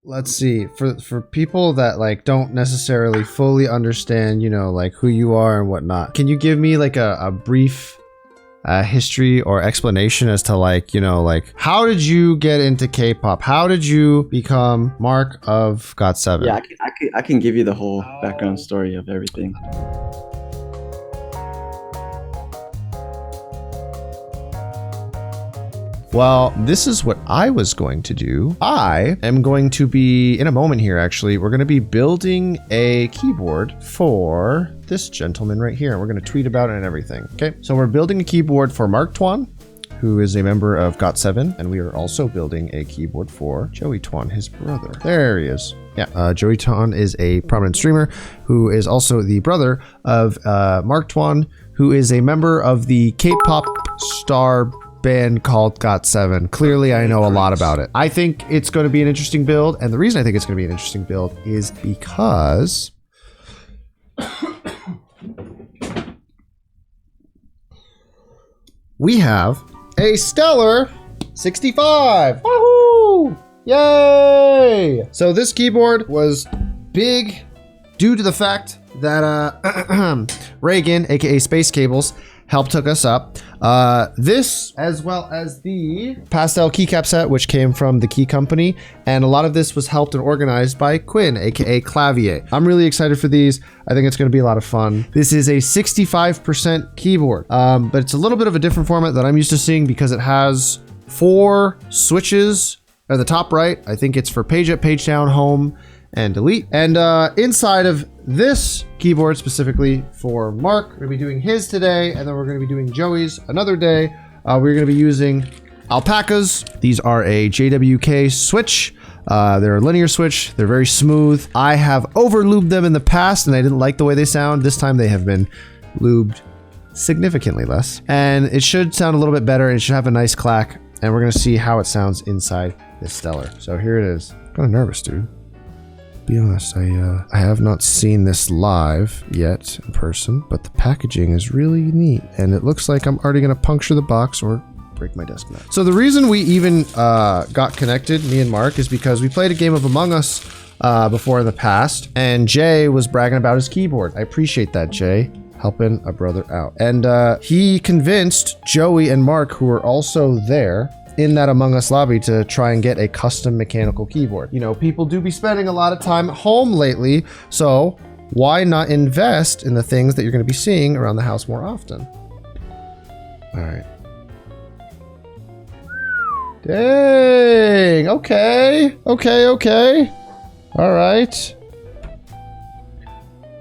let's see, for people that like don't necessarily fully understand, you know, like who you are and whatnot, can you give me like a brief history or explanation as to like, you know, like how did you get into K-pop? How did you become Mark of Got7? Yeah, I can give you the whole background story of everything. Well, this is what I was going to do. I am going to be, in a moment here actually, we're going to be building a keyboard for this gentleman right here. We're going to tweet about it and everything. Okay, so we're building a keyboard for Mark Tuan, who is a member of Got7, and we are also building a keyboard for Joey Tuan, his brother. There he is. Yeah, Joey Tuan is a prominent streamer who is also the brother of Mark Tuan, who is a member of the K-pop star band called Got7. Clearly, I know a lot about it. I think it's going to be an interesting build, and the reason I think it's going to be an interesting build is because we have a stellar 65. Woohoo! Yay! So this keyboard was big due to the fact that Reagan, aka Space Cables, helped hook us up. This, as well as the pastel keycap set, which came from the Key Company, and a lot of this was helped and organized by Quinn, aka Clavier. I'm really excited for these. I think it's going to be a lot of fun. This is a 65% keyboard, but it's a little bit of a different format that I'm used to seeing because it has 4 switches at the top right. I think it's for page up, page down, home, and delete. And inside of this keyboard specifically for Mark, we're gonna be doing his today, and then we're gonna be doing Joey's another day. We're gonna be using alpacas. These are a JWK switch. They're a linear switch. They're very smooth. I have over lubed them in the past and I didn't like the way they sound. This time they have been lubed significantly less. And it should sound a little bit better. It should have a nice clack. And we're gonna see how it sounds inside this Stellar. So here it is. I'm kind of nervous, dude. Be honest, I have not seen this live yet in person, but the packaging is really neat, and it looks like I'm already gonna puncture the box or break my desk mat. So the reason we even got connected, me and Mark, is because we played a game of Among Us before in the past, and Jay was bragging about his keyboard. I appreciate that, Jay, helping a brother out. And he convinced Joey and Mark, who were also there in that Among Us lobby, to try and get a custom mechanical keyboard. You know, people do be spending a lot of time at home lately, so why not invest in the things that you're going to be seeing around the house more often? All right. Dang, okay. All right.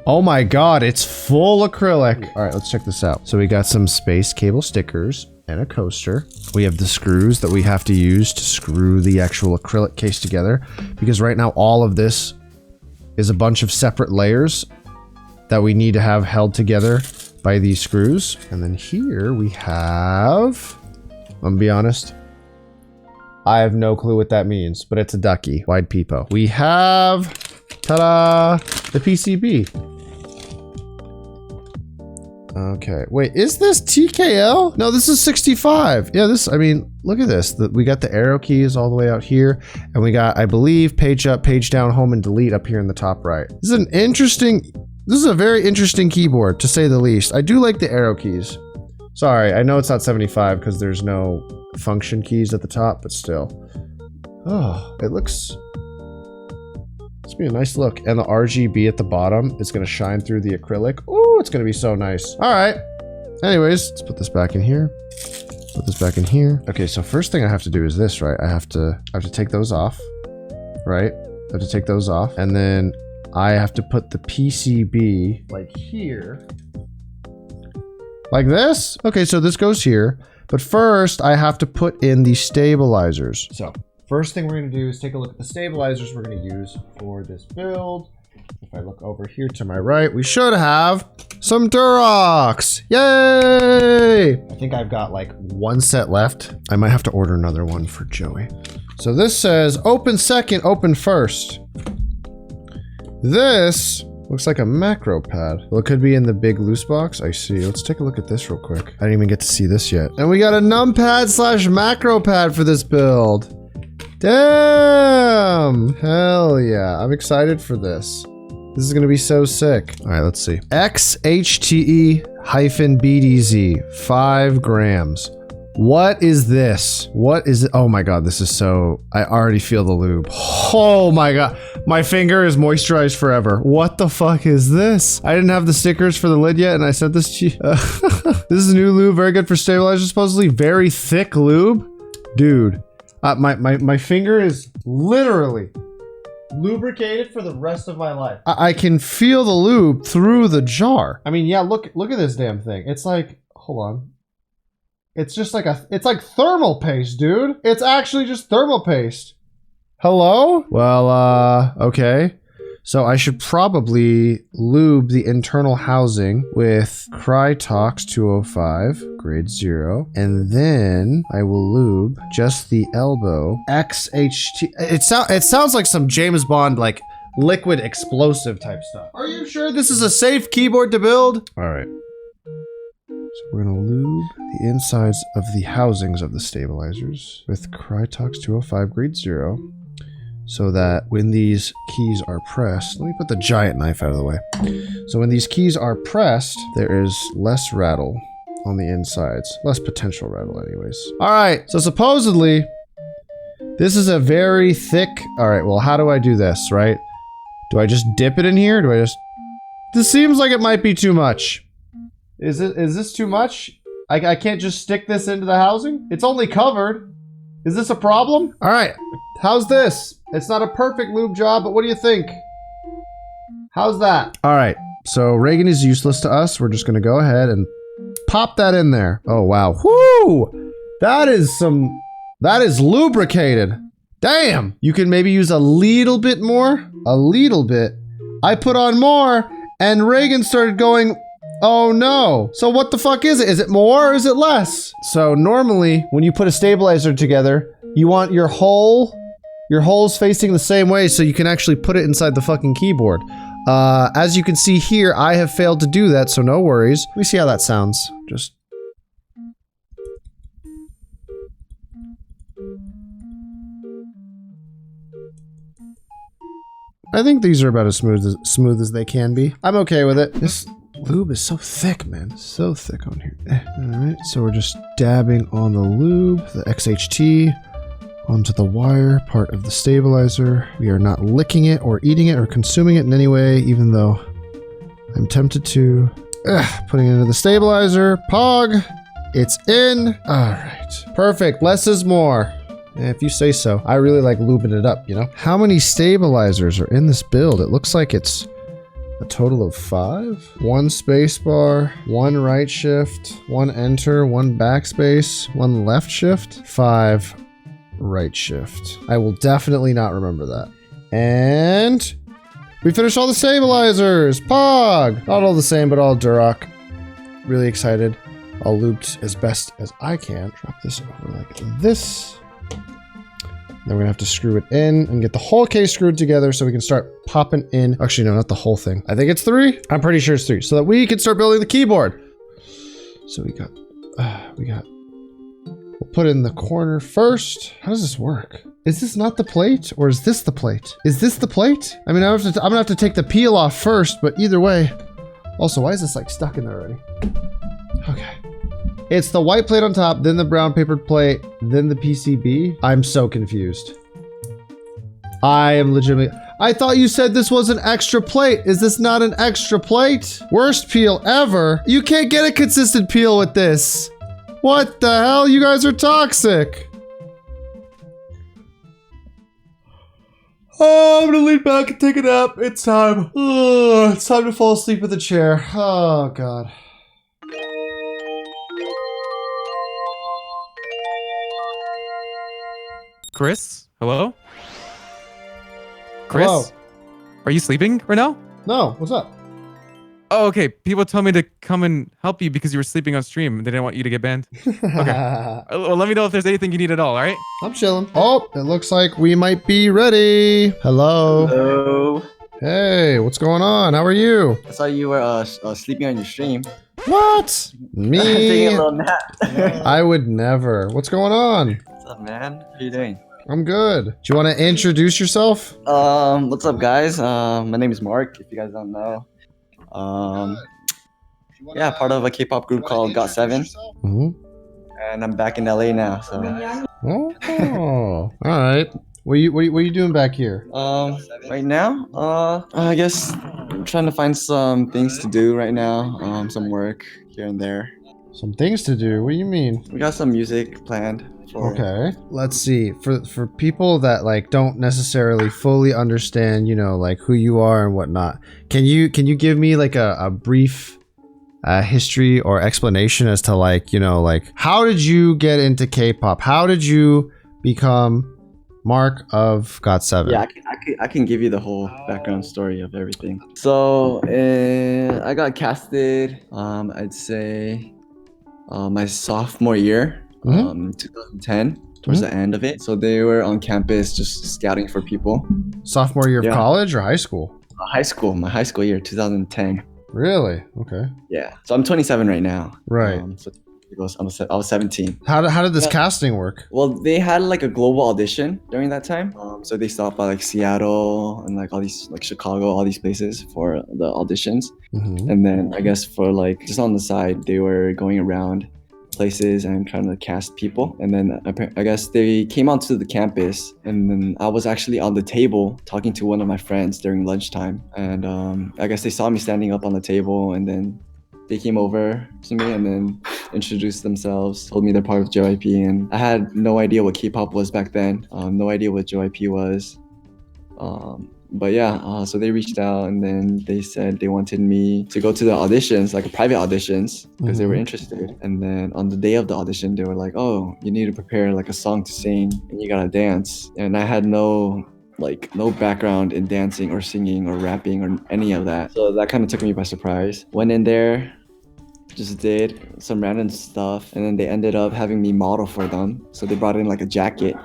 Oh my God, it's full acrylic. All right, let's check this out. So we got some space cable stickers and a coaster. We have the screws that we have to use to screw the actual acrylic case together, because right now all of this is a bunch of separate layers that we need to have held together by these screws. And then here we have, I'm gonna be honest, I have no clue what that means, but it's a ducky, wide peepo. We have, ta-da, the PCB. Okay, wait, is this TKL? No, this is 65. Yeah, this, I mean, look at this. We got the arrow keys all the way out here, and we got, I believe, page up, page down, home, and delete up here in the top right. This is a very interesting keyboard, to say the least. I do like the arrow keys. Sorry, I know it's not 75 because there's no function keys at the top, but still. Oh, it looks, it's gonna be a nice look. And the RGB at the bottom is gonna shine through the acrylic. Oh, it's gonna be so nice. All right. Anyways, let's put this back in here. Put this back in here. Okay, so first thing I have to do is this, right? I have to take those off, right? I have to take those off, and then I have to put the PCB like here, like this. Okay, so this goes here, but first I have to put in the stabilizers. So first thing we're gonna do is take a look at the stabilizers we're gonna use for this build. If I look over here to my right, we should have some Durox. Yay! I think I've got like one set left. I might have to order another one for Joey. So this says open second, open first. This looks like a macro pad. Well, it could be in the big loose box. I see. Let's take a look at this real quick. I didn't even get to see this yet. And we got a numpad slash macro pad for this build. Damn! Hell yeah. I'm excited for this. This is gonna be so sick. All right, let's see. XHTE-BDZ, 5 grams. What is this? What is it? Oh my God, this is so, I already feel the lube. Oh my God, my finger is moisturized forever. What the fuck is this? I didn't have the stickers for the lid yet and I sent this to you. This is a new lube, very good for stabilizer, supposedly very thick lube. Dude, my finger is literally lubricated for the rest of my life. I can feel the lube through the jar. I mean, yeah, look at this damn thing. It's like, hold on. It's just like it's like thermal paste, dude. It's actually just thermal paste. Hello? Well, okay. So I should probably lube the internal housing with Krytox 205, grade 0. And then I will lube just the elbow. XHT. It sounds like some James Bond, like, liquid explosive type stuff. Are you sure this is a safe keyboard to build? All right. So we're gonna lube the insides of the housings of the stabilizers with Krytox 205 grade 0 so that when these keys are pressed, let me put the giant knife out of the way. So when these keys are pressed, there is less rattle on the insides, less potential rattle anyways. All right, so supposedly this is a very thick, all right, well, how do I do this, right? Do I just dip it in here? Do I just, this seems like it might be too much. Is this too much? I can't just stick this into the housing? It's only covered. Is this a problem? All right, how's this? It's not a perfect lube job, but what do you think? How's that? All right, so Reagan is useless to us. We're just gonna go ahead and pop that in there. Oh, wow. Whoo! That is lubricated. Damn! You can maybe use a little bit more. A little bit. I put on more, and Reagan started going, oh no. So what the fuck is it? Is it more or is it less? So normally when you put a stabilizer together, you want your holes facing the same way so you can actually put it inside the fucking keyboard. As you can see here, I have failed to do that, so no worries. Let me see how that sounds. Just. I think these are about as smooth as they can be. I'm okay with it. This lube is so thick, man. So thick on here. Alright, so we're just dabbing on the lube, the XHT, onto the wire part of the stabilizer. We are not licking it or eating it or consuming it in any way, even though I'm tempted to. Putting it into the stabilizer. Pog. It's in. Alright. Perfect. Less is more. If you say so. I really like lubing it up, you know? How many stabilizers are in this build? It looks like it's a total of 5. 1 spacebar, 1 right shift, 1 enter, 1 backspace, 1 left shift, 5 right shift. I will definitely not remember that. And we finished all the stabilizers. Pog! Not all the same, but all Duroc. Really excited. All looped as best as I can. Drop this over like this. Then we're gonna have to screw it in and get the whole case screwed together so we can start popping in. Actually, no, not the whole thing. I think it's 3. I'm pretty sure it's 3, so that we can start building the keyboard. So we'll put in the corner first. How does this work? Is this not the plate, or is this the plate? Is this the plate? I mean, I'm gonna have to take the peel off first, but either way. Also, why is this like stuck in there already? Okay. It's the white plate on top, then the brown papered plate, then the PCB. I'm so confused. I am legitimately. I thought you said this was an extra plate. Is this not an extra plate? Worst peel ever. You can't get a consistent peel with this. What the hell? You guys are toxic. Oh, I'm gonna lean back and take a nap. It's time. Oh, it's time to fall asleep in the chair. Oh, God. Chris? Hello? Chris? Hello. Are you sleeping right now? No, what's up? Oh, okay. People told me to come and help you because you were sleeping on stream. They didn't want you to get banned. Okay. Well, let me know if there's anything you need at all, all right? I'm chilling. Oh, it looks like we might be ready. Hello. Hello. Hey, what's going on? How are you? I saw you were sleeping on your stream. What? Taking Me? a little nap. I would never. What's going on? What's up, man? How you doing? I'm good. Do you want to introduce yourself? What's up, guys? My name is Mark. If you guys don't know, yeah, part of a K-pop group called Got7, Mm-hmm. and I'm back in LA now. So, Oh, all right. What are you doing back here? right now, I guess I'm trying to find some things to do right now. Some work here and there. Some things to do. What do you mean? We got some music planned for. Okay. Let's see. For people that like don't necessarily fully understand, you know, like who you are and whatnot, can you give me like a brief history or explanation as to like, you know, like how did you get into K-pop? How did you become Mark of Got7? Yeah, I can give you the whole background story of everything. So I got casted. I'd say my sophomore year, 2010, towards the end of it. So they were on campus just scouting for people. Sophomore year of Yeah. college or high school? High school, my high school year, 2010. Really? Okay. Yeah. So I'm 27 right now. Right. So I was 17. How did this casting work? Well, they had like a global audition during that time. So they stopped by like Seattle and like all these like Chicago, all these places for the auditions. Mm-hmm. And then I guess for like just on the side, they were going around places and trying to cast people. And then I guess they came onto the campus, and then I was actually on the table talking to one of my friends during lunchtime. And I guess they saw me standing up on the table, and then they came over to me and then introduced themselves, told me they're part of JYP. And I had no idea what K-pop was back then, no idea what JYP was. But yeah, so they reached out, and then they said they wanted me to go to the auditions, like private auditions, because they were interested. And then on the day of the audition, they were like, oh, you need to prepare like a song to sing and you gotta dance. And I had no background in dancing or singing or rapping or any of that. So that kind of took me by surprise. Went in there, just did some random stuff, and then they ended up having me model for them. So they brought in like a jacket.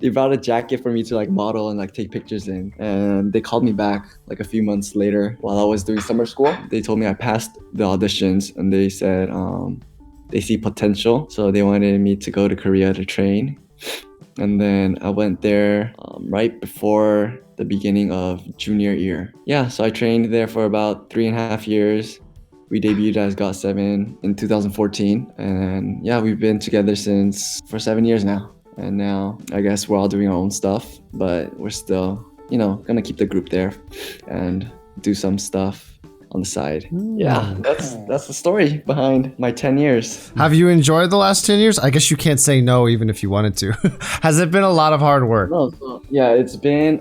They brought a jacket for me to like model and like take pictures in. And they called me back like a few months later while I was doing summer school. They told me I passed the auditions, and they said they see potential. So they wanted me to go to Korea to train. And then I went there right before the beginning of junior year. Yeah, so I trained there for about 3.5 years. We debuted as Got7 in 2014. And yeah, we've been together for 7 years now. And now I guess we're all doing our own stuff, but we're still, you know, gonna keep the group there and do some stuff on the side. Yeah, that's the story behind my 10 years. Have you enjoyed the last 10 years? I guess you can't say no even if you wanted to. Has it been a lot of hard work? No, so, yeah, it's been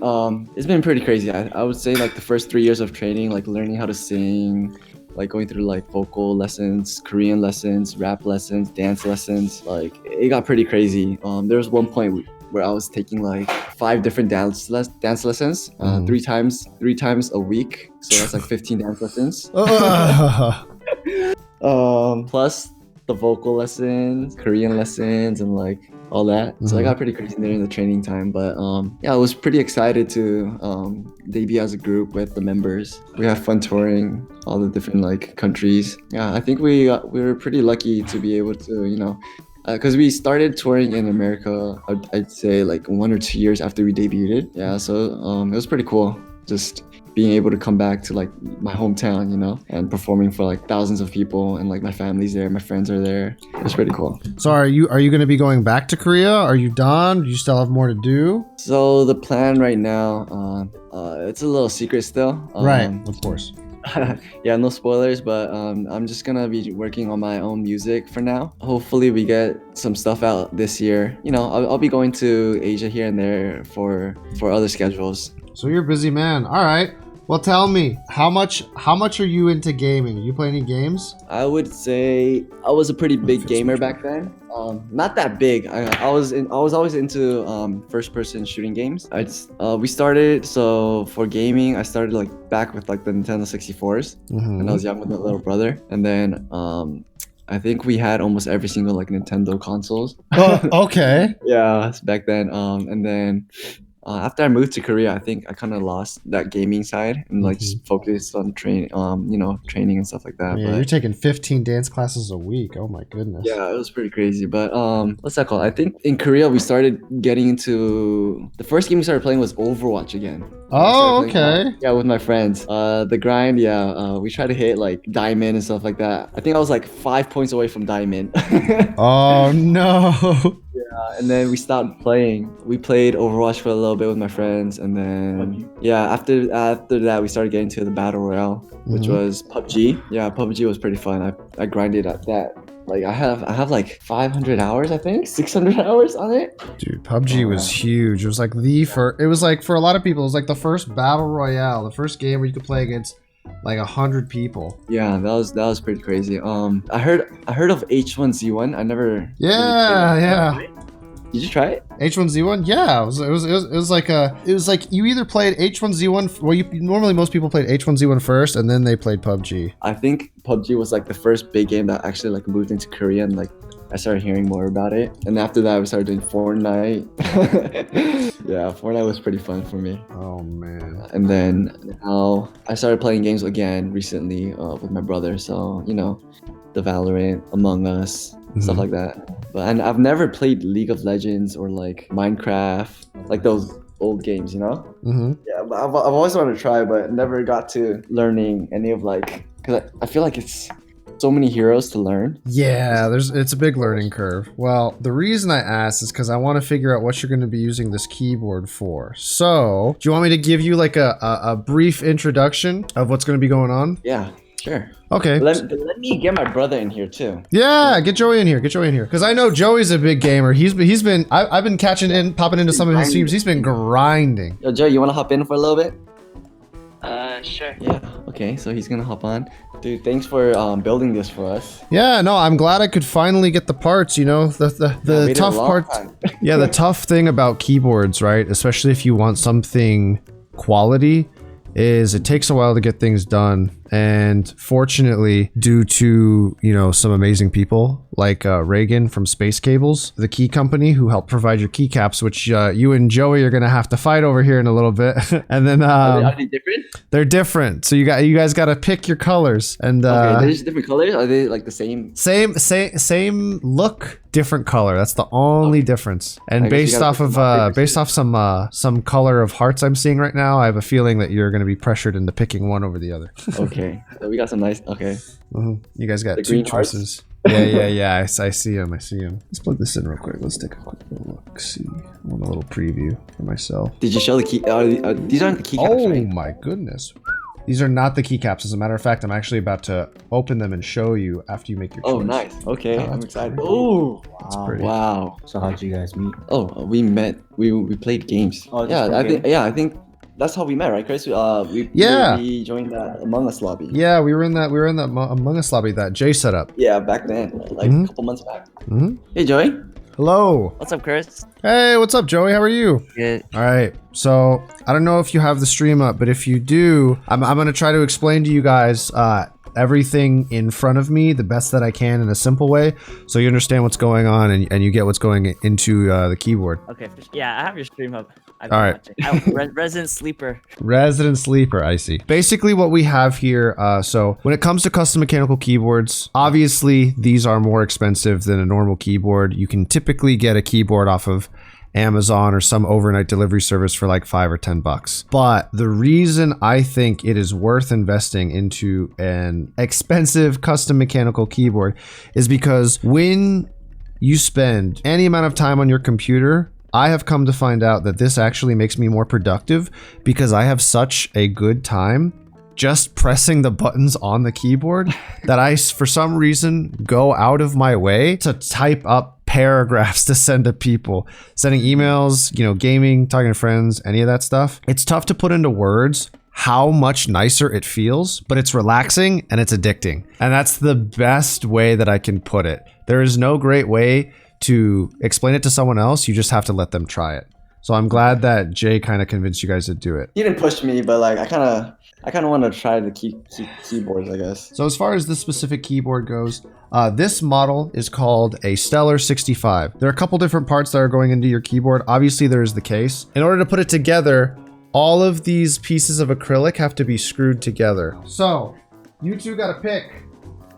pretty crazy. I would say like the first 3 years of training, like learning how to sing, like going through like vocal lessons, Korean lessons, rap lessons, dance lessons. Like it got pretty crazy. There was one point where I was taking like 5 different dance lessons, 3 times a week. So that's like 15 dance lessons. Plus the vocal lessons, Korean lessons, and like all that. So I got pretty crazy during the training time. But yeah, I was pretty excited to debut as a group with the members. We have fun touring all the different like countries. Yeah, I think we were pretty lucky to be able to, you know, because we started touring in America, I'd say like 1 or 2 years after we debuted. Yeah, so it was pretty cool just being able to come back to like my hometown, you know, and performing for like thousands of people, and like my family's there, my friends are there. It was pretty cool. So are you going to be going back to Korea? Are you done? Do you still have more to do? So the plan right now, it's a little secret still. Right, of course. Yeah, no spoilers, but I'm just gonna be working on my own music for now. Hopefully we get some stuff out this year. You know, I'll be going to Asia here and there for other schedules. So you're a busy man. All right. Well, tell me, how much are you into gaming? You play any games? I would say I was a pretty big gamer back then. Not that big. I was always into first-person shooting games. We started, so for gaming, I started like back with like the Nintendo 64s when I was young with my little brother, and then I think we had almost every single like Nintendo consoles. Oh, okay. Yeah, back then. And then after I moved to Korea, I think I kind of lost that gaming side and like just focused on training and stuff like that. Yeah, but you're taking 15 dance classes a week. Oh my goodness. yeah, it was pretty crazy. But what's that called? I think in Korea we started getting into the first game we started playing was Overwatch again. Oh, We started playing okay. that, yeah, with my friends. The grind, yeah. We tried to hit like diamond and stuff like that. I think I was like 5 points away from diamond. Oh no. And then we stopped playing. We played Overwatch for a little bit with my friends, and then yeah, after that we started getting to the battle royale, which was PUBG. Yeah, PUBG was pretty fun. I grinded at that. Like I have like 500 hours, I think 600 hours on it. Dude, PUBG was huge. It was like it was like for a lot of people, it was like the first battle royale, the first game where you could play against like 100 people. Yeah, that was pretty crazy. I heard of H1Z1. I never. Yeah. Did you try it? H1Z1? Yeah, it was like you either played H1Z1. Well, normally most people played H1Z1 first, and then they played PUBG. I think PUBG was like the first big game that actually like moved into Korea, and like I started hearing more about it. And after that, we started doing Fortnite. Yeah, Fortnite was pretty fun for me. Oh man. And then now I started playing games again recently with my brother. So the Valorant, Among Us, stuff like that. And I've never played League of Legends or like Minecraft, like those old games, Yeah, but I've always wanted to try, but never got to learning any of like, because I feel like it's so many heroes to learn. Yeah, it's a big learning curve. Well, the reason I asked is because I want to figure out what you're going to be using this keyboard for. So, do you want me to give you like a brief introduction of what's going to be going on? Yeah, sure. Okay. Let me get my brother in here too. Yeah, get Joey in here. Because I know Joey's a big gamer. I've been popping into some of his streams. He's been grinding. Yo, Joe, you want to hop in for a little bit? Sure. Yeah. Okay, so he's gonna hop on. Dude, thanks for building this for us. Yeah, no, I'm glad I could finally get the parts, the tough part. Yeah, the tough thing about keyboards, right? Especially if you want something quality, is it takes a while to get things done. And fortunately, due to, some amazing people like Reagan from Space Cables, the key company who helped provide your keycaps, which you and Joey are going to have to fight over here in a little bit. And then Are they different? they're different. So you guys got to pick your colors. And Okay, there's different colors? Are they like the same? Same look, different color. That's the only difference. And I guess based you gotta off put of some more some color of hearts I'm seeing right now, I have a feeling that you're going to be pressured into picking one over the other. Okay, so we got some nice. Okay. You guys got The two green hearts? choices. Yeah. I see him. Let's plug this in real quick. Let's take a quick little look. See, I want a little preview for myself. Did you show the key? These aren't the keycaps, Oh right? my goodness. These are not the keycaps. As a matter of fact, I'm actually about to open them and show you after you make your choice. Oh, nice. Okay, Oh, I'm that's excited. pretty. Oh, pretty. wow. So how'd you guys meet? Oh, we met. We played games. Oh, just yeah, played I think that's how we met, right, Chris? We joined that Among Us lobby. Yeah, we were in that Among Us lobby that Jay set up. Yeah, back then, like a couple months back. Hey, Joey. Hello. What's up, Chris? Hey, what's up, Joey? How are you? Good. All right. So I don't know if you have the stream up, but if you do, I'm going to try to explain to you guys everything in front of me the best that I can in a simple way, so you understand what's going on and you get what's going into the keyboard. Okay. Yeah, I have your stream up. All right. Resident Sleeper. Resident Sleeper, I see. Basically what we have here, so when it comes to custom mechanical keyboards, obviously these are more expensive than a normal keyboard. You can typically get a keyboard off of Amazon or some overnight delivery service for like $5 or $10. But the reason I think it is worth investing into an expensive custom mechanical keyboard is because when you spend any amount of time on your computer, I have come to find out that this actually makes me more productive because I have such a good time just pressing the buttons on the keyboard that I, for some reason, go out of my way to type up paragraphs to send to people, sending emails, gaming, talking to friends, any of that stuff. It's tough to put into words how much nicer it feels, but it's relaxing and it's addicting. And that's the best way that I can put it. There is no great way to explain it to someone else. You just have to let them try it. So I'm glad that Jay kind of convinced you guys to do it. He didn't push me, but like I kind of want to try the keyboards, I guess. So as far as this specific keyboard goes, this model is called a Stellar 65. There are a couple different parts that are going into your keyboard. Obviously, there is the case. In order to put it together, all of these pieces of acrylic have to be screwed together. So you two got to pick.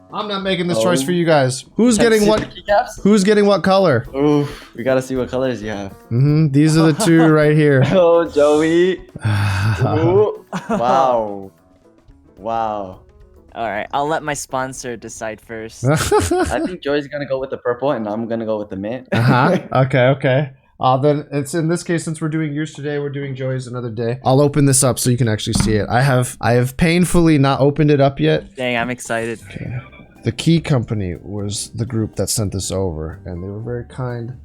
I'm not making this choice for you guys. Who's getting what? Keycaps? Who's getting what color? Ooh, we gotta see what colors you have. These are the two right here. Oh, Joey. Ooh. Wow. Wow. All right, I'll let my sponsor decide first. I think Joey's gonna go with the purple, and I'm gonna go with the mint. Okay. Then it's in this case, since we're doing yours today, we're doing Joey's another day. I'll open this up so you can actually see it. I have painfully not opened it up yet. Dang, I'm excited. Okay. The Key Company was the group that sent this over, and they were very kind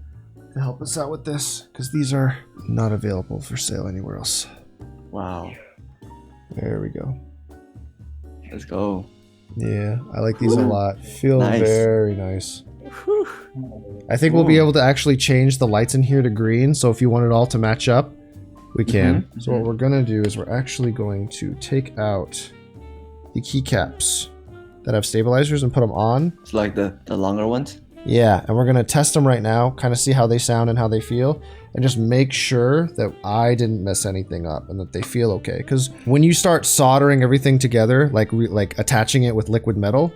to help us out with this because these are not available for sale anywhere else. Wow. There we go. Let's go. Yeah, I like these a lot. Feel Nice. very nice. I think we'll be able to actually change the lights in here to green, so if you want it all to match up, we can. So what we're gonna do is we're actually going to take out the keycaps that have stabilizers and put them on. It's like the longer ones. Yeah, and we're gonna test them right now, kind of see how they sound and how they feel, and just make sure that I didn't mess anything up and that they feel okay. Because when you start soldering everything together, like attaching it with liquid metal,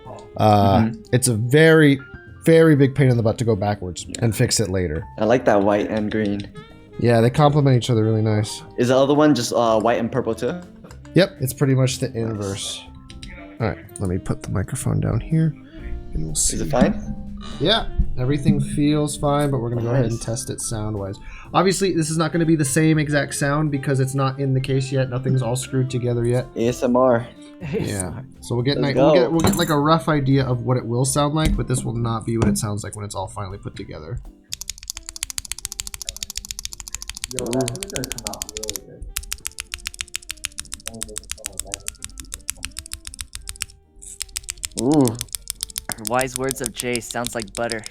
it's a very, very big pain in the butt to go backwards and fix it later. I like that white and green. Yeah, they complement each other really nice. Is the other one just white and purple too? Yep, it's pretty much the inverse. All right, let me put the microphone down here, and we'll see. Is it fine? Yeah, everything feels fine, but we're gonna go ahead and test it sound-wise. Obviously, this is not gonna be the same exact sound because it's not in the case yet. Nothing's all screwed together yet. ASMR. Yeah, so we'll get Let's we'll get like a rough idea of what it will sound like, but this will not be what it sounds like when it's all finally put together. Yo, that's gonna come out really good. Ooh. Wise words of Jay sounds like butter.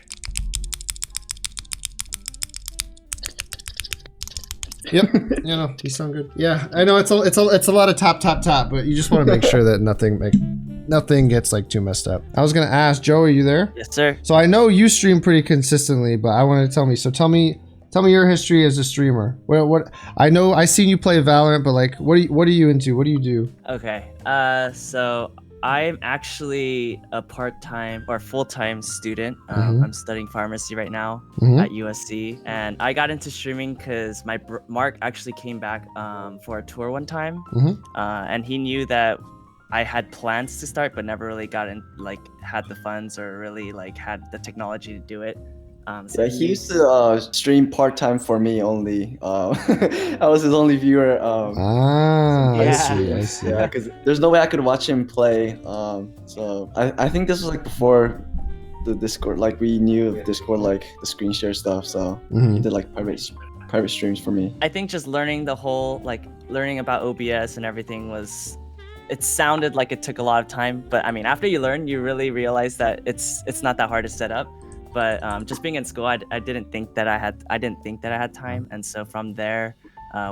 Yep, you know, these sound good. Yeah, I know it's a lot of tap, but you just want to make sure that nothing gets like too messed up. I was gonna ask Joey, you there? Yes, sir. So I know you stream pretty consistently, but I wanted to tell me. So tell me your history as a streamer. What I know, I seen you play Valorant, but like, what are you into? What do you do? Okay. So I'm actually a part-time or full-time student. I'm studying pharmacy right now at USC, and I got into streaming because my Mark actually came back for a tour one time, and he knew that I had plans to start, but never really had the funds or really had the technology to do it. So Yeah, he used to stream part-time for me only. I was his only viewer. I Yeah. see. Yeah, because there's no way I could watch him play. So I think this was like before the Discord. Like we knew of Discord, like the screen share stuff. So he did like private streams for me. I think just learning the whole learning about OBS and everything it sounded like it took a lot of time, but I mean after you learn, you really realize that it's not that hard to set up. But just being in school, I didn't think that I had time, and so from there,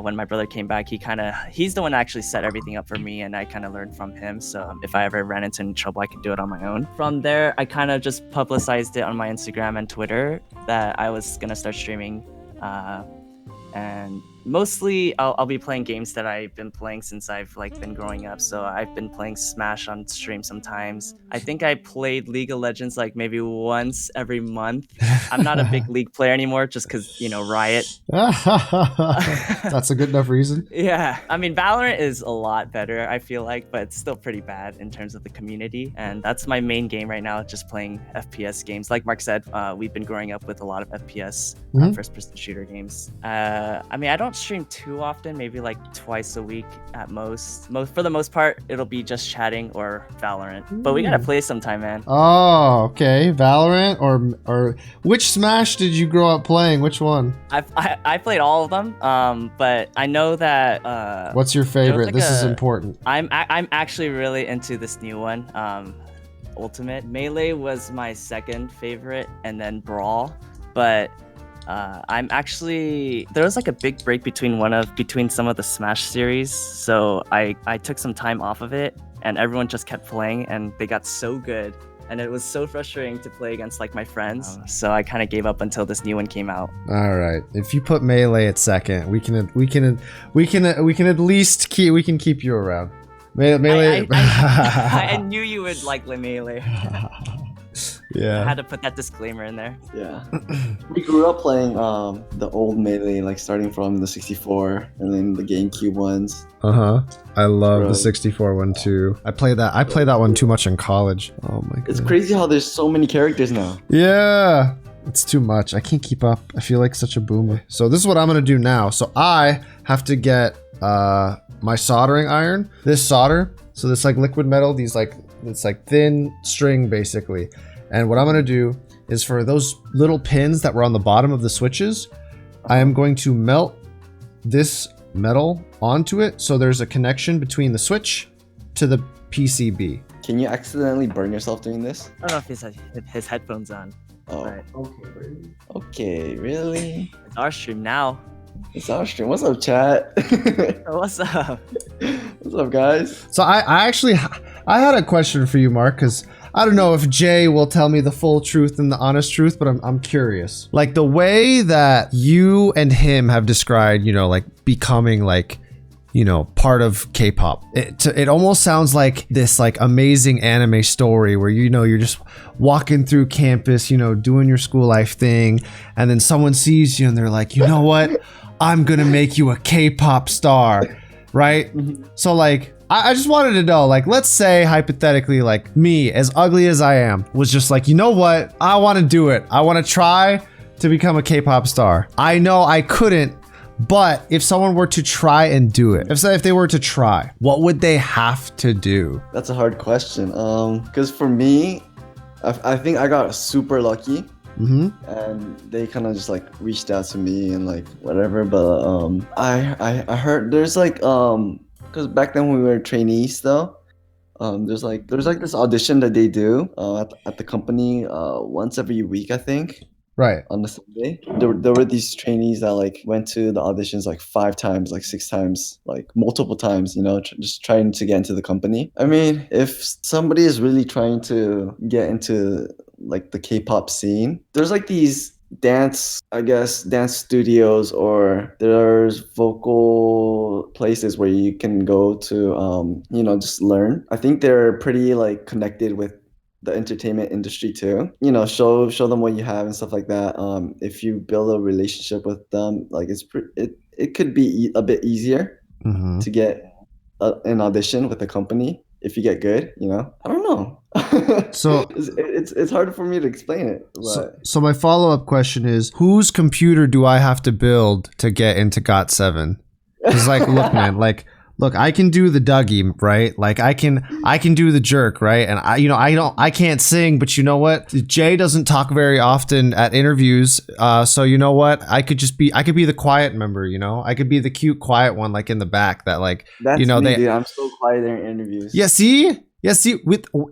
when my brother came back, he's the one that actually set everything up for me, and I kind of learned from him. So if I ever ran into any trouble, I could do it on my own. From there, I kind of just publicized it on my Instagram and Twitter that I was gonna start streaming, and mostly I'll be playing games that I've been playing since I've been growing up. So I've been playing Smash on stream sometimes. I think I played League of Legends maybe once every month. I'm not a big League player anymore just because, Riot. That's a good enough reason. Yeah, I mean, Valorant is a lot better, I feel like, but it's still pretty bad in terms of the community. And that's my main game right now, just playing FPS games. Like Mark said, we've been growing up with a lot of FPS first-person shooter games. I mean, I don't stream too often, maybe twice a week at most. For the most part, it'll be just chatting or Valorant. But we gotta play sometime, man. Oh, okay. Valorant or which Smash did you grow up playing? Which one? I played all of them, but I know that. What's your favorite? This is important. I'm actually really into this new one. Ultimate. Melee was my second favorite, and then Brawl. But I'm actually there was like a big break between some of the Smash series, so I took some time off of it, and everyone just kept playing, and they got so good, and it was so frustrating to play against like my friends. So I kind of gave up until this new one came out. All right. If you put Melee at second, we can at least keep you around. Melee. I knew you would like Melee. I Yeah. had to put that disclaimer in there. Yeah. We grew up playing the old Melee, like starting from the 64 and then the GameCube ones. I love the Right. 64 one too. I played that one too much in college. Oh my god. It's crazy how there's so many characters now. Yeah. It's too much. I can't keep up. I feel like such a boomer. So this is what I'm gonna do now. So I have to get my soldering iron. This solder. So this like liquid metal. It's like thin string basically. And what I'm gonna do is for those little pins that were on the bottom of the switches, I am going to melt this metal onto it so there's a connection between the switch to the PCB. Can you accidentally burn yourself doing this? I don't know if he has his headphones on. Oh, But Okay, ready? okay, really? it's our stream now. It's our stream. What's up, chat? What's up? What's up, guys? So I actually I had a question for you, Mark, because I don't know if Jay will tell me the full truth and the honest truth, but I'm curious. Like the way that you and him have described, like becoming like, part of K-pop. It almost sounds like this like amazing anime story where you're just walking through campus, doing your school life thing, and then someone sees you and they're like, you know what? I'm gonna make you a K-pop star, right? So like I just wanted to know, like, let's say hypothetically, like me, as ugly as I am, was just like, you know what? I want to do it. I want to try to become a K-pop star. I know I couldn't, but if someone were to try and do it, if they were to try, what would they have to do? That's a hard question. Because for me, I think I got super lucky. And they kind of just like reached out to me and like whatever. But I heard there's like because back then when we were trainees though, there's like this audition that they do at the company once every week, I think. Right. On the Sunday, there were these trainees that like went to the auditions like 5 times, like 6 times, like multiple times, just trying to get into the company. I mean, if somebody is really trying to get into like the K-pop scene, there's like these dance studios, or there's vocal places where you can go to just learn. I think they're pretty like connected with the entertainment industry too, show them what you have and stuff like that. If you build a relationship with them, like it could be a bit easier to get an audition with a company if you get good. I don't know. So it's hard for me to explain it, but so my follow-up question is, whose computer do I have to build to get into Got7? Because like, look, man, look, I can do the Dougie, right? Like I can do the jerk, right? And I can't sing, but you know what? Jay doesn't talk very often at interviews. So you know what? I could be the quiet member, I could be the cute, quiet one, like in the back that like, that's me, dude. I'm so quiet during interviews. Yeah, see,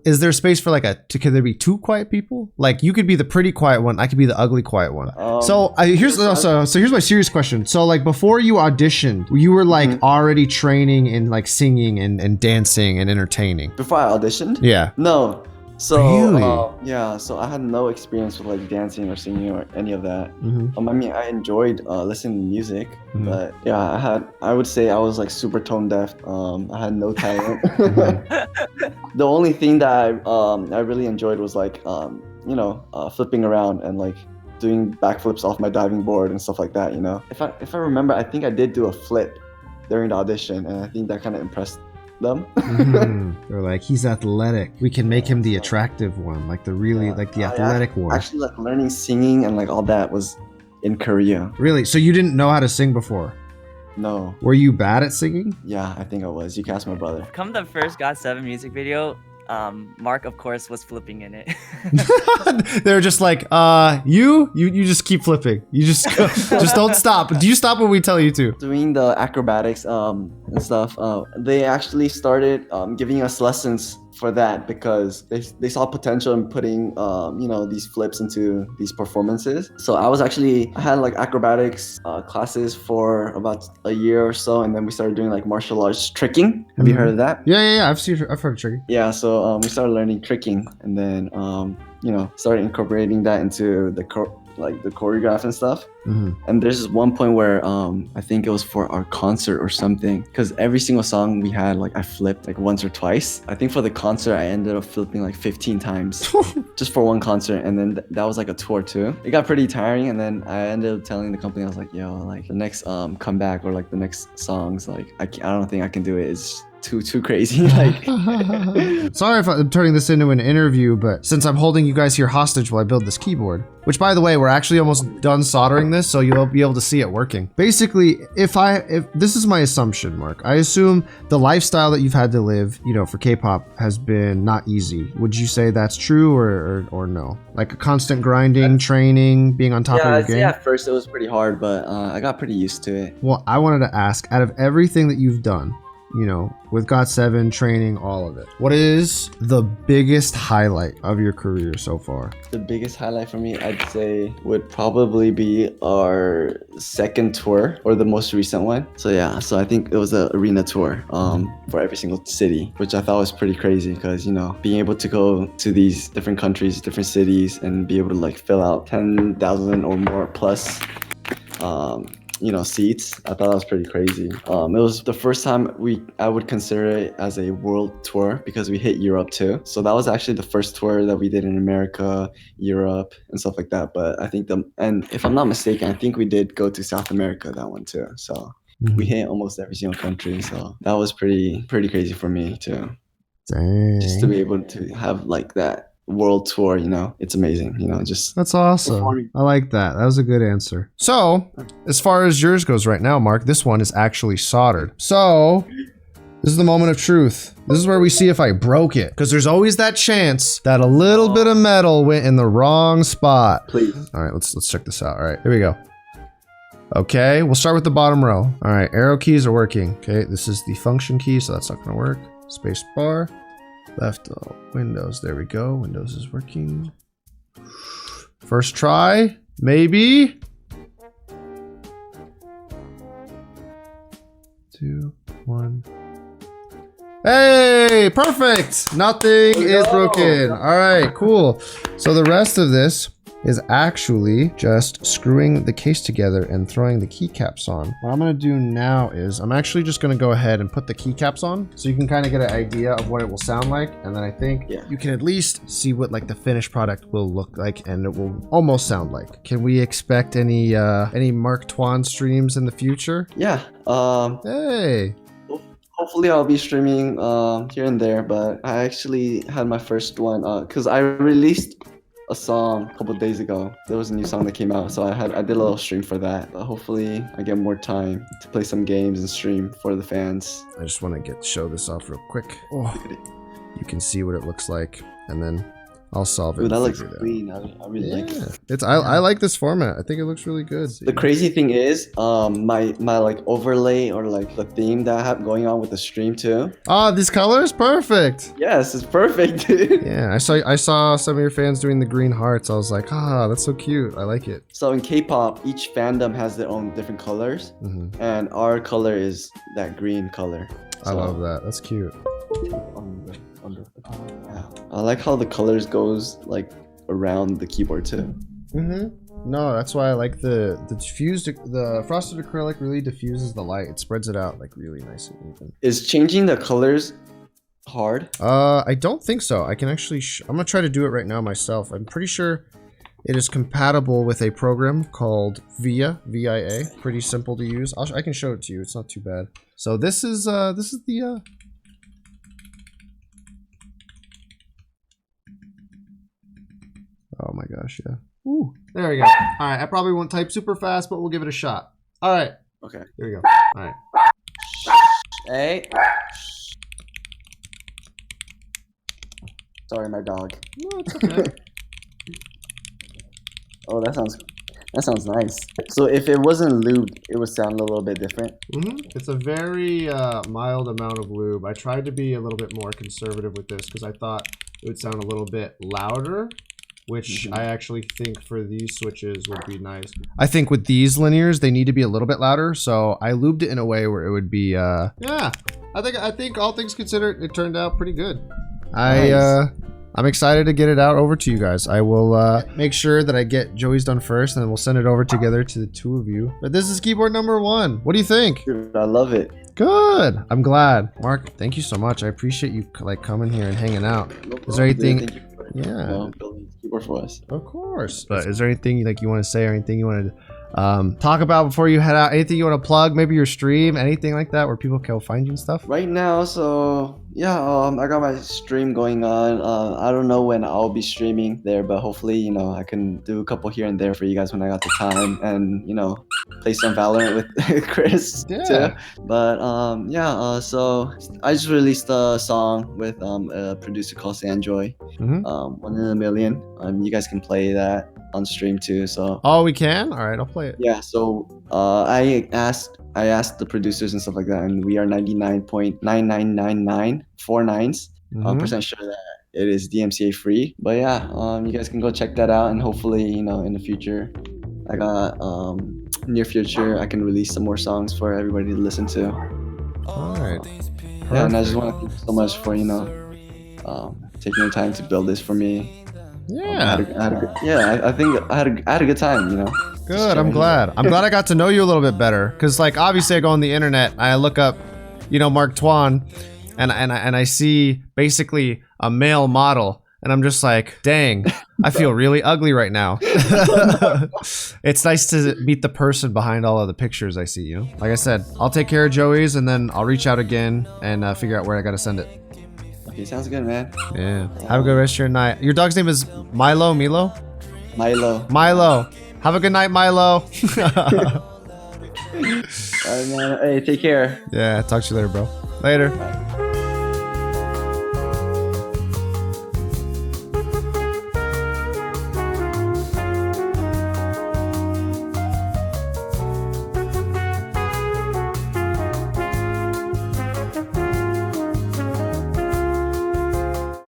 is there space for like could there be 2 quiet people? Like you could be the pretty quiet one, I could be the ugly quiet one. Here's my serious question. So like before you auditioned, you were like already training in like singing and dancing and entertaining. Before I auditioned? Yeah. No. So Really? yeah, so I had no experience with like dancing or singing or any of that. I mean, I enjoyed listening to music, but yeah, I would say I was like super tone deaf. I had no talent. The only thing that I really enjoyed was like flipping around and like doing backflips off my diving board and stuff like that. If I remember, I think I did do a flip during the audition, and I think that kind of impressed them. They're like, he's athletic. We can make him the attractive one, like the really like the athletic one. Actually, like learning singing and like all that was in Korea. Really? So you didn't know how to sing before? No. Were you bad at singing? Yeah, I think I was. You can ask my brother. Come the first Got7 music video, Mark of course was flipping in it. They're just like, you just keep flipping. You just don't stop. Do you stop when we tell you to? Doing the acrobatics and stuff, they actually started giving us lessons for that because they saw potential in putting you know, these flips into these performances. So I had like acrobatics classes for about a year or so, and then we started doing like martial arts tricking. Have you heard of that? Yeah. I've heard of tricky. Yeah, so we started learning tricking, and then you know, started incorporating that into the choreograph and stuff. And there's this one point where I think it was for our concert or something, because every single song we had, like I flipped like once or twice. I think for the concert I ended up flipping like 15 times just for one concert, and then that was like a tour too. It got pretty tiring, and then I ended up telling the company, I was like, yo, like the next comeback or like the next songs, like I don't think I can do it. It's too crazy. Like sorry if I'm turning this into an interview, but since I'm holding you guys here hostage while I build this keyboard, which by the way, we're actually almost done soldering this, so you'll be able to see it working. Basically, if this is my assumption, Mark, I assume the lifestyle that you've had to live, you know, for K-pop has been not easy. Would you say that's true or no? Like a constant grinding, training, being on top of your game? Yeah, at first it was pretty hard, but I got pretty used to it. Well, I wanted to ask, out of everything that you've done, you know, with Got7, training, all of it, what is the biggest highlight of your career so far? The biggest highlight for me, I'd say, would probably be our second tour, or the most recent one. So yeah, so I think it was an arena tour for every single city, which I thought was pretty crazy because, you know, being able to go to these different countries, different cities, and be able to like fill out 10,000 or more plus you know, seats. I thought that was pretty crazy. It was the first time I would consider it as a world tour because we hit Europe too. So that was actually the first tour that we did in America, Europe, and stuff like that. But I think and if I'm not mistaken, I think we did go to South America that one too. So we hit almost every single country. So that was pretty crazy for me too. Dang. Just to be able to have like that world tour, you know, it's amazing, you know, just that's awesome. performing. I like that. That was a good answer. So as far as yours goes right now, Mark, this one is actually soldered. So this is the moment of truth. This is where we see if I broke it, because there's always that chance that a little bit of metal went in the wrong spot. Please. All right, let's check this out. All right, here we go. Okay, we'll start with the bottom row. All right, arrow keys are working. Okay, this is the function key, so that's not gonna work. Space bar. Left Windows, there we go. Windows is working. First try, maybe. 2, 1. Hey, perfect. Nothing is broken. All right, cool. So the rest of this is actually just screwing the case together and throwing the keycaps on. What I'm gonna do now is I'm actually just gonna go ahead and put the keycaps on so you can kind of get an idea of what it will sound like, and then I think you can at least see what like the finished product will look like and it will almost sound like. Can we expect any Mark Tuan streams in the future? Yeah. Hey. Hopefully I'll be streaming here and there, but I actually had my first one because I released a song a couple days ago. There was a new song that came out, so I did a little stream for that. But hopefully I get more time to play some games and stream for the fans. I just want to show this off real quick. Oh, you can see what it looks like, and then I'll solve it. Ooh, that looks clean. I really like it. I like this format. I think it looks really good. The crazy thing is, my like overlay or like the theme that I have going on with the stream too. Ah, these colors, perfect. Yes, it's perfect, dude. Yeah, I saw some of your fans doing the green hearts. I was like, that's so cute. I like it. So in K-pop, each fandom has their own different colors, and our color is that green color. I love that. That's cute. I like how the colors goes like around the keyboard too. No, that's why I like the frosted acrylic really diffuses the light. It spreads it out like really nice and even. Is changing the colors hard? I don't think so. I can actually I'm gonna try to do it right now myself. I'm pretty sure it is compatible with a program called VIA, VIA. Pretty simple to use. I can show it to you. It's not too bad. So this is the oh my gosh, yeah. Ooh, there we go. All right, I probably won't type super fast, but we'll give it a shot. All right. Okay. Here we go. All right. Hey. Sorry, my dog. No, it's okay. Oh, that sounds That sounds nice. So if it wasn't lube, it would sound a little bit different. It's a very mild amount of lube. I tried to be a little bit more conservative with this because I thought it would sound a little bit louder, which I actually think for these switches would be nice. I think with these linears, they need to be a little bit louder, so I lubed it in a way where it would be, yeah. I think all things considered, it turned out pretty good. Nice. I'm excited to get it out over to you guys. I will make sure that I get Joey's done first, and then we'll send it over together to the two of you. But this is keyboard number 1. What do you think? Dude, I love it. Good. I'm glad. Mark, thank you so much. I appreciate you like coming here and hanging out. No Is there anything? Thank you for, Yeah. building this keyboard for us. Of course. But is there anything like you want to say or anything you want to talk about before you head out? Anything you want to plug? Maybe your stream, anything like that, where people can find you and stuff? Right now, so yeah, I got my stream going on. I don't know when I'll be streaming there, but hopefully, you know, I can do a couple here and there for you guys when I got the time, and you know, play some Valorant with Chris too. But so I just released a song with a producer called Sanjoy, 1 in a Million. You guys can play that on stream too. So We can. All right, I'll play it. yeah, so I asked the producers and stuff like that, and we are 99.9999 percent sure that it is DMCA free. But yeah, you guys can go check that out, and hopefully, you know, in the future, I got near future, I can release some more songs for everybody to listen to. All right. Yeah, and I just want to thank you so much for, you know, taking your time to build this for me. Yeah. I think I had a good time, you know. Good. I'm glad. I'm glad I got to know you a little bit better. Because, like, obviously, I go on the internet, I look up, you know, Mark Tuan, and I see basically a male model, and I'm just like, dang, I feel really ugly right now. It's nice to meet the person behind all of the pictures I see. You know, like I said, I'll take care of Joey's, and then I'll reach out again and figure out where I got to send it. Okay, sounds good, man. Yeah. Have a good rest of your night. Your dog's name is Milo. Milo. Have a good night, Milo. All right, man. Hey, take care. Yeah, talk to you later, bro. Later. Bye.